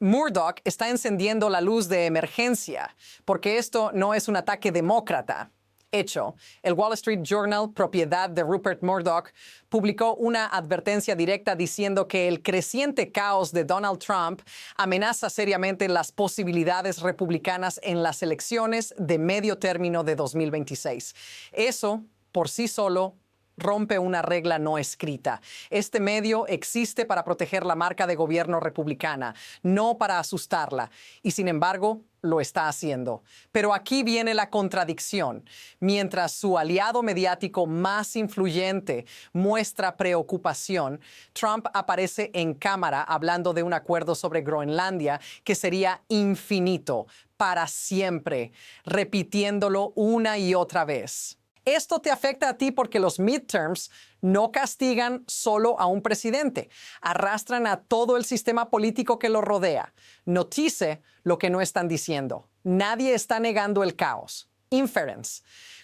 Murdoch está encendiendo la luz de emergencia, porque esto no es un ataque demócrata. Hecho, el Wall Street Journal, propiedad de Rupert Murdoch, publicó una advertencia directa diciendo que el creciente caos de Donald Trump amenaza seriamente las posibilidades republicanas en las elecciones de medio término de 2026. Eso, por sí solo, rompe una regla no escrita. Este medio existe para proteger la marca de gobierno republicana, no para asustarla, y sin embargo, lo está haciendo. Pero aquí viene la contradicción. Mientras su aliado mediático más influyente muestra preocupación, Trump aparece en cámara hablando de un acuerdo sobre Groenlandia que sería infinito, para siempre, repitiéndolo una y otra vez. Esto te afecta a ti porque los midterms no castigan solo a un presidente, arrastran a todo el sistema político que lo rodea. Notice lo que no están diciendo. Nadie está negando el caos. Inference.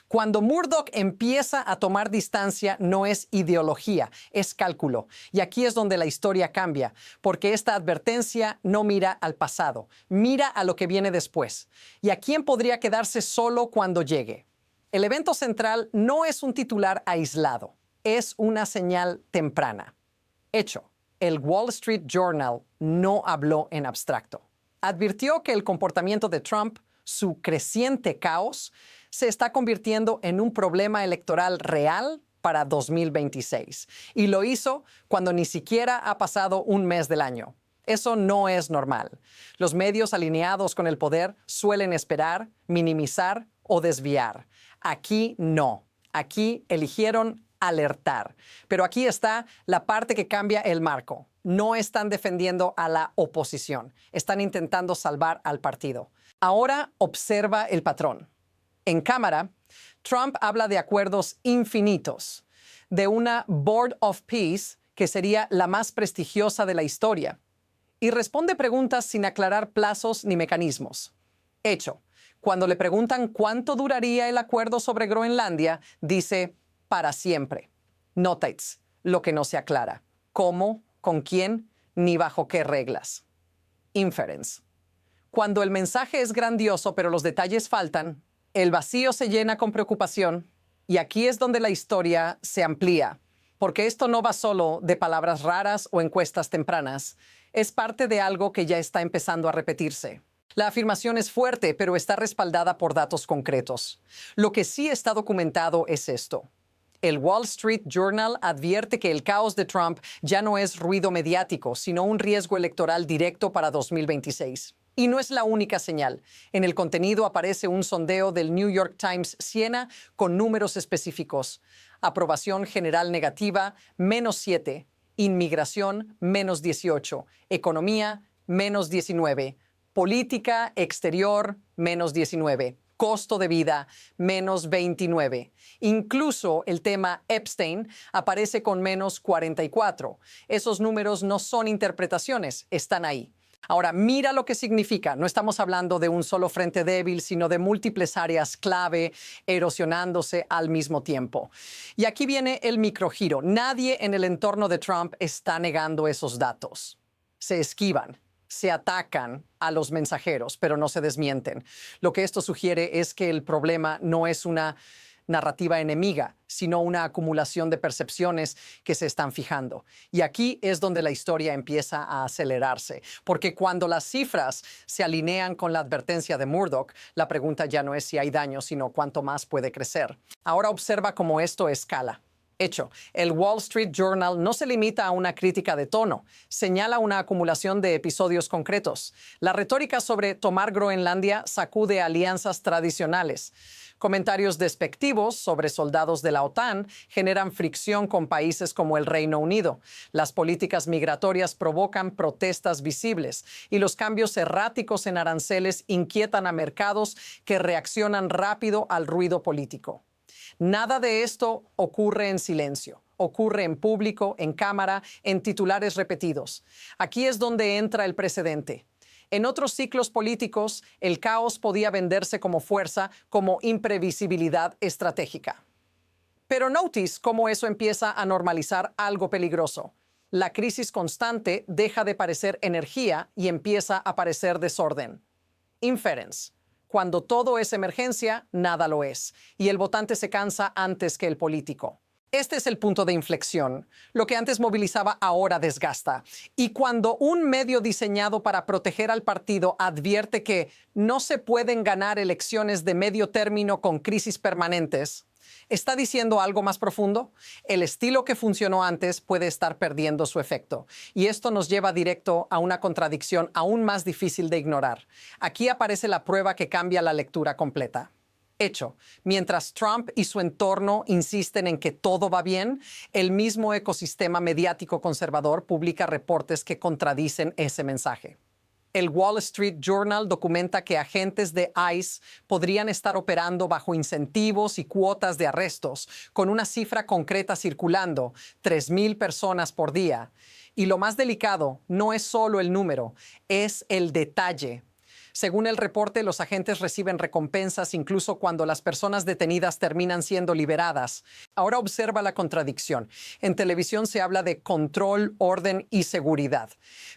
Cuando Murdoch empieza a tomar distancia, no es ideología, es cálculo. Y aquí es donde la historia cambia, porque esta advertencia no mira al pasado, mira a lo que viene después. ¿Y a quién podría quedarse solo cuando llegue? El evento central no es un titular aislado, es una señal temprana. Hecho, el Wall Street Journal no habló en abstracto. Advirtió que el comportamiento de Trump, su creciente caos, se está convirtiendo en un problema electoral real para 2026. Y lo hizo cuando ni siquiera ha pasado un mes del año. Eso no es normal. Los medios alineados con el poder suelen esperar, minimizar o desviar. Aquí no. Aquí eligieron alertar. Pero aquí está la parte que cambia el marco. No están defendiendo a la oposición. Están intentando salvar al partido. Ahora observa el patrón. En cámara, Trump habla de acuerdos infinitos, de una Board of Peace que sería la más prestigiosa de la historia, y responde preguntas sin aclarar plazos ni mecanismos. Hecho, cuando le preguntan cuánto duraría el acuerdo sobre Groenlandia, dice para siempre. Notates, lo que no se aclara. ¿Cómo? ¿Con quién? Ni bajo qué reglas. Inference. Cuando el mensaje es grandioso pero los detalles faltan, el vacío se llena con preocupación, y aquí es donde la historia se amplía, porque esto no va solo de palabras raras o encuestas tempranas, es parte de algo que ya está empezando a repetirse. La afirmación es fuerte, pero está respaldada por datos concretos. Lo que sí está documentado es esto. El Wall Street Journal advierte que el caos de Trump ya no es ruido mediático, sino un riesgo electoral directo para 2026. Y no es la única señal. En el contenido aparece un sondeo del New York Times Siena con números específicos. Aprobación general negativa, -7. Inmigración, -18. Economía, -19. Política exterior, -19. Costo de vida, -29. Incluso el tema Epstein aparece con -44. Esos números no son interpretaciones, están ahí. Ahora, mira lo que significa. No estamos hablando de un solo frente débil, sino de múltiples áreas clave erosionándose al mismo tiempo. Y aquí viene el microgiro. Nadie en el entorno de Trump está negando esos datos. Se esquivan. Se atacan a los mensajeros, pero no se desmienten. Lo que esto sugiere es que el problema no es una narrativa enemiga, sino una acumulación de percepciones que se están fijando. Y aquí es donde la historia empieza a acelerarse, porque cuando las cifras se alinean con la advertencia de Murdoch, la pregunta ya no es si hay daño, sino cuánto más puede crecer. Ahora observa cómo esto escala. Hecho, el Wall Street Journal no se limita a una crítica de tono, señala una acumulación de episodios concretos. La retórica sobre tomar Groenlandia sacude alianzas tradicionales. Comentarios despectivos sobre soldados de la OTAN generan fricción con países como el Reino Unido. Las políticas migratorias provocan protestas visibles y los cambios erráticos en aranceles inquietan a mercados que reaccionan rápido al ruido político. Nada de esto ocurre en silencio. Ocurre en público, en cámara, en titulares repetidos. Aquí es donde entra el precedente. En otros ciclos políticos, el caos podía venderse como fuerza, como imprevisibilidad estratégica. Pero notice cómo eso empieza a normalizar algo peligroso. la crisis constante deja de parecer energía y empieza a parecer desorden. Inference. Cuando todo es emergencia, nada lo es, y el votante se cansa antes que el político. Este es el punto de inflexión. Lo que antes movilizaba ahora desgasta. Y cuando un medio diseñado para proteger al partido advierte que no se pueden ganar elecciones de medio término con crisis permanentes, ¿está diciendo algo más profundo? El estilo que funcionó antes puede estar perdiendo su efecto. Y esto nos lleva directo a una contradicción aún más difícil de ignorar. Aquí aparece la prueba que cambia la lectura completa. Hecho, mientras Trump y su entorno insisten en que todo va bien, el mismo ecosistema mediático conservador publica reportes que contradicen ese mensaje. El Wall Street Journal documenta que agentes de ICE podrían estar operando bajo incentivos y cuotas de arrestos, con una cifra concreta circulando, 3,000 personas por día. Y lo más delicado no es solo el número, es el detalle. Según el reporte, los agentes reciben recompensas incluso cuando las personas detenidas terminan siendo liberadas. Ahora observa la contradicción. En televisión se habla de control, orden y seguridad.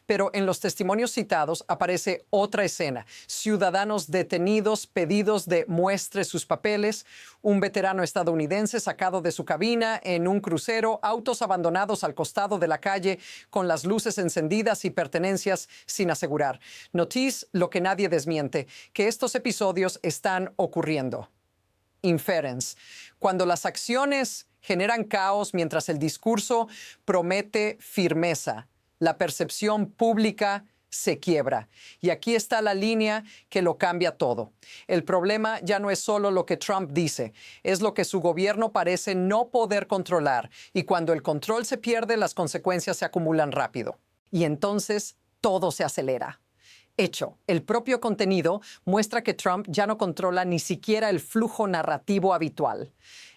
Pero en los testimonios citados aparece otra escena. Ciudadanos detenidos, pedidos de muestre sus papeles, un veterano estadounidense sacado de su cabina en un crucero, autos abandonados al costado de la calle con las luces encendidas y pertenencias sin asegurar. Notice lo que nadie desmiente, que estos episodios están ocurriendo. Inference. Cuando las acciones generan caos mientras el discurso promete firmeza, la percepción pública se quiebra. Y aquí está la línea que lo cambia todo. El problema ya no es solo lo que Trump dice, es lo que su gobierno parece no poder controlar. Y cuando el control se pierde, las consecuencias se acumulan rápido. Y entonces todo se acelera. Hecho, el propio contenido muestra que Trump ya no controla ni siquiera el flujo narrativo habitual.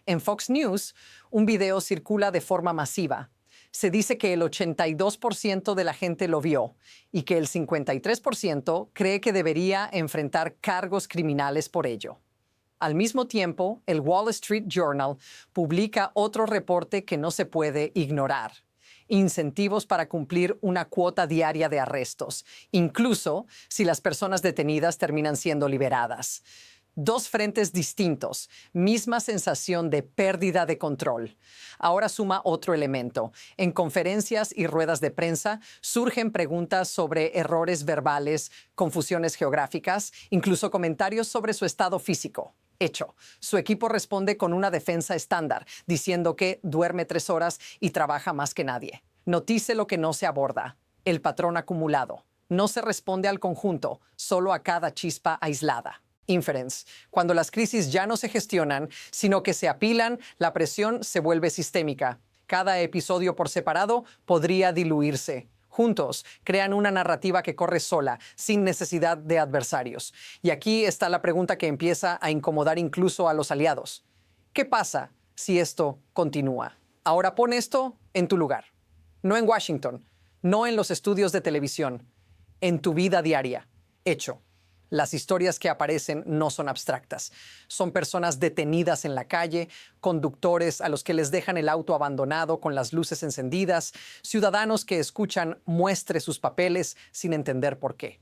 En Fox News, un video circula de forma masiva. Se dice que el 82% de la gente lo vio y que el 53% cree que debería enfrentar cargos criminales por ello. Al mismo tiempo, el Wall Street Journal publica otro reporte que no se puede ignorar. Incentivos para cumplir una cuota diaria de arrestos, incluso si las personas detenidas terminan siendo liberadas. Dos frentes distintos, misma sensación de pérdida de control. Ahora suma otro elemento. En conferencias y ruedas de prensa surgen preguntas sobre errores verbales, confusiones geográficas, incluso comentarios sobre su estado físico. Hecho, su equipo responde con una defensa estándar, diciendo que duerme 3 horas y trabaja más que nadie. Notice lo que no se aborda, el patrón acumulado. No se responde al conjunto, solo a cada chispa aislada. Inference. Cuando las crisis ya no se gestionan, sino que se apilan, la presión se vuelve sistémica. Cada episodio por separado podría diluirse. Juntos, crean una narrativa que corre sola, sin necesidad de adversarios. Y aquí está la pregunta que empieza a incomodar incluso a los aliados. ¿Qué pasa si esto continúa? Ahora pon esto en tu lugar. No en Washington, no en los estudios de televisión, en tu vida diaria. Hecho. Las historias que aparecen no son abstractas. Son personas detenidas en la calle, conductores a los que les dejan el auto abandonado con las luces encendidas, ciudadanos que escuchan muestre sus papeles sin entender por qué.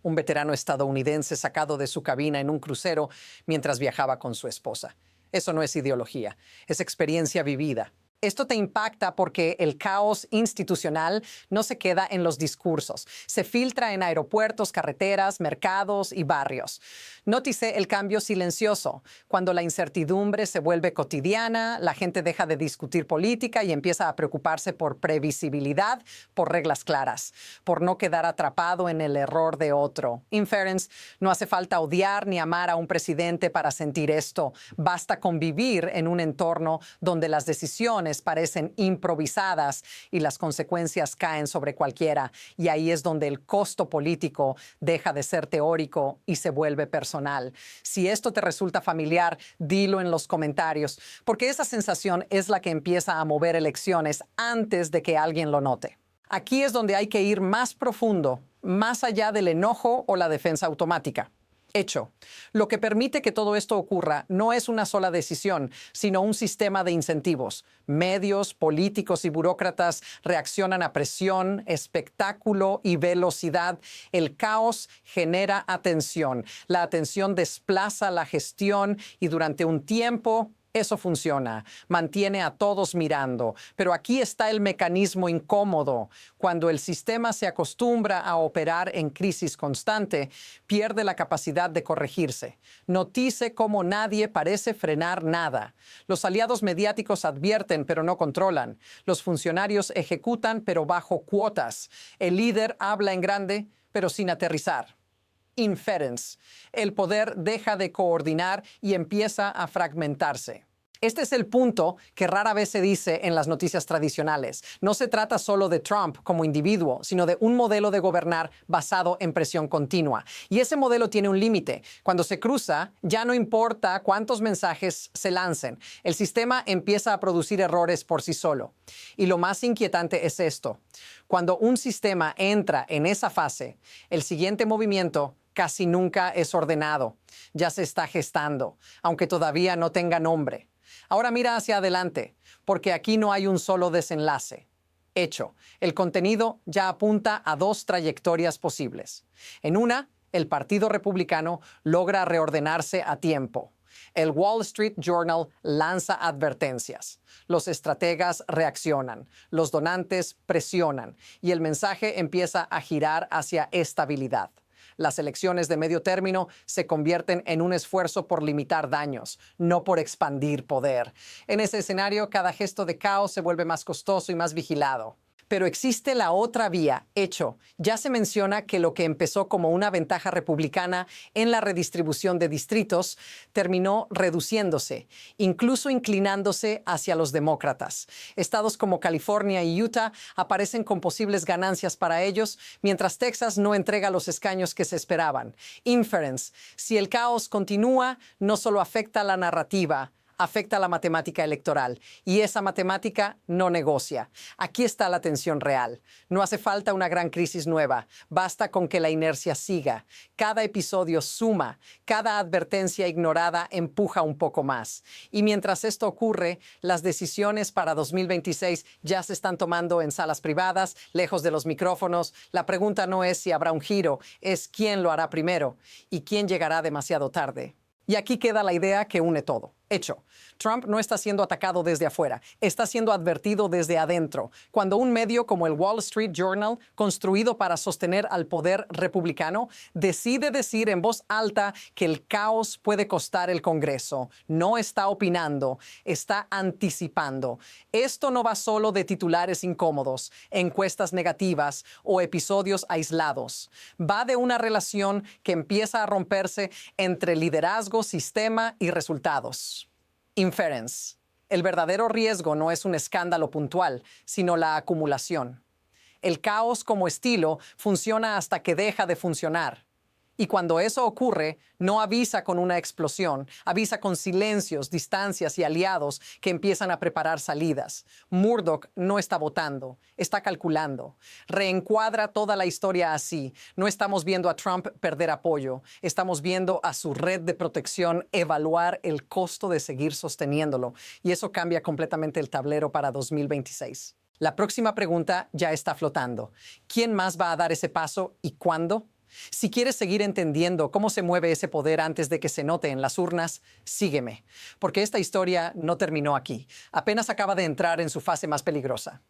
Un veterano estadounidense sacado de su cabina en un crucero mientras viajaba con su esposa. Eso no es ideología, es experiencia vivida. Esto te impacta porque el caos institucional no se queda en los discursos. Se filtra en aeropuertos, carreteras, mercados y barrios. Nótice el cambio silencioso. Cuando la incertidumbre se vuelve cotidiana, la gente deja de discutir política y empieza a preocuparse por previsibilidad, por reglas claras, por no quedar atrapado en el error de otro. Inference, no hace falta odiar ni amar a un presidente para sentir esto. Basta convivir en un entorno donde las decisiones parecen improvisadas y las consecuencias caen sobre cualquiera. Y ahí es donde el costo político deja de ser teórico y se vuelve personal. Si esto te resulta familiar, dilo en los comentarios, porque esa sensación es la que empieza a mover elecciones antes de que alguien lo note. Aquí es donde hay que ir más profundo, más allá del enojo o la defensa automática. Hecho. Lo que permite que todo esto ocurra no es una sola decisión, sino un sistema de incentivos. Medios, políticos y burócratas reaccionan a presión, espectáculo y velocidad. El caos genera atención. La atención desplaza la gestión y durante un tiempo eso funciona, mantiene a todos mirando. Pero aquí está el mecanismo incómodo. Cuando el sistema se acostumbra a operar en crisis constante, pierde la capacidad de corregirse. Notice cómo nadie parece frenar nada. Los aliados mediáticos advierten, pero no controlan. Los funcionarios ejecutan, pero bajo cuotas. El líder habla en grande, pero sin aterrizar. Inference. El poder deja de coordinar y empieza a fragmentarse. Este es el punto que rara vez se dice en las noticias tradicionales. No se trata solo de Trump como individuo, sino de un modelo de gobernar basado en presión continua. Y ese modelo tiene un límite. Cuando se cruza, ya no importa cuántos mensajes se lancen. El sistema empieza a producir errores por sí solo. Y lo más inquietante es esto. Cuando un sistema entra en esa fase, el siguiente movimiento casi nunca es ordenado. Ya se está gestando, aunque todavía no tenga nombre. Ahora mira hacia adelante, porque aquí no hay un solo desenlace. Hecho, el contenido ya apunta a dos trayectorias posibles. En una, el Partido Republicano logra reordenarse a tiempo. El Wall Street Journal lanza advertencias. Los estrategas reaccionan, los donantes presionan y el mensaje empieza a girar hacia estabilidad. Las elecciones de medio término se convierten en un esfuerzo por limitar daños, no por expandir poder. En ese escenario, cada gesto de caos se vuelve más costoso y más vigilado. Pero existe la otra vía. Hecho, ya se menciona que lo que empezó como una ventaja republicana en la redistribución de distritos terminó reduciéndose, incluso inclinándose hacia los demócratas. Estados como California y Utah aparecen con posibles ganancias para ellos, mientras Texas no entrega los escaños que se esperaban. Inference. Si el caos continúa, no solo afecta la narrativa, afecta la matemática electoral y esa matemática no negocia. Aquí está la tensión real. No hace falta una gran crisis nueva. Basta con que la inercia siga. Cada episodio suma. Cada advertencia ignorada empuja un poco más. Y mientras esto ocurre, las decisiones para 2026 ya se están tomando en salas privadas, lejos de los micrófonos. La pregunta no es si habrá un giro, es quién lo hará primero y quién llegará demasiado tarde. Y aquí queda la idea que une todo. Hecho, Trump no está siendo atacado desde afuera, está siendo advertido desde adentro. Cuando un medio como el Wall Street Journal, construido para sostener al poder republicano, decide decir en voz alta que el caos puede costar el Congreso, no está opinando, está anticipando. Esto no va solo de titulares incómodos, encuestas negativas o episodios aislados. Va de una relación que empieza a romperse entre liderazgo, sistema y resultados. Inference. El verdadero riesgo no es un escándalo puntual, sino la acumulación. El caos como estilo funciona hasta que deja de funcionar. Y cuando eso ocurre, no avisa con una explosión, avisa con silencios, distancias y aliados que empiezan a preparar salidas. Murdoch no está votando, está calculando. Reencuadra toda la historia así. No estamos viendo a Trump perder apoyo, estamos viendo a su red de protección evaluar el costo de seguir sosteniéndolo. Y eso cambia completamente el tablero para 2026. La próxima pregunta ya está flotando. ¿Quién más va a dar ese paso y cuándo? Si quieres seguir entendiendo cómo se mueve ese poder antes de que se note en las urnas, sígueme, porque esta historia no terminó aquí. Apenas acaba de entrar en su fase más peligrosa.